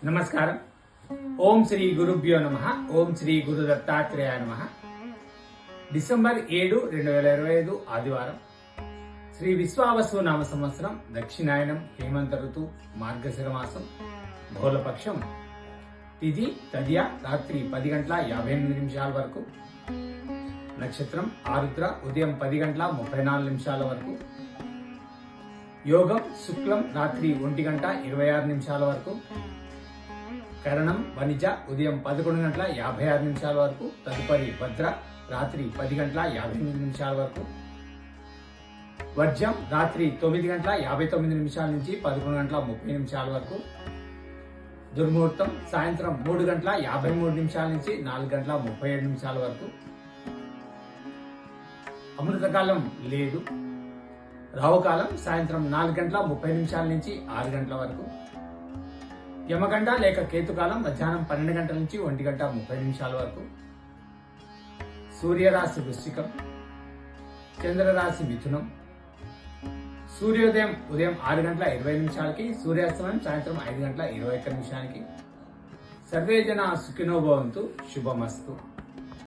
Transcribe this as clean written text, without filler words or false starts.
నమస్కారం. ఓం శ్రీ గురుభ్యో నమః. ఓం శ్రీ గురు దత్తాత్రేయ నమః. డిసెంబర్ 7, 2025 ఆదివారం. శ్రీ విశ్వావసు నామ సంవత్సరం, దక్షిణాయనం, హేమంత ఋతు, మార్గశిర మాసం, బహుళపక్షం. తిథి తదియ రాత్రి 10:58 వరకు. నక్షత్రం ఆరుద్ర ఉదయం 10:34 వరకు. యోగం శుక్లం రాత్రి 1:26 వరకు. కరణం వనిజ ఉదయం 11:56 వరకు. తదుపరి భద్ర రాత్రి 10:58 వరకు. వర్జం రాత్రి 9:59 నుంచి 11:30 వరకు. దుర్ముహూర్తం సాయంత్రం 3:53 నుంచి 4:37 వరకు. అమృతకాలం లేదు. రావుకాలం సాయంత్రం 4:30 నుంచి 6 వరకు. యమగండ లేక కేతుకాలం మధ్యాహ్నం 12 నుంచి 1:30 వరకు. సూర్యరాశి వృశ్చికం, చంద్రరాశి మిథునం. సూర్యోదయం ఉదయం 6:20 సూర్యాస్తమయం సాయంత్రం 5:21 సర్వే జన సుఖినో భవంతు. శుభమస్తు.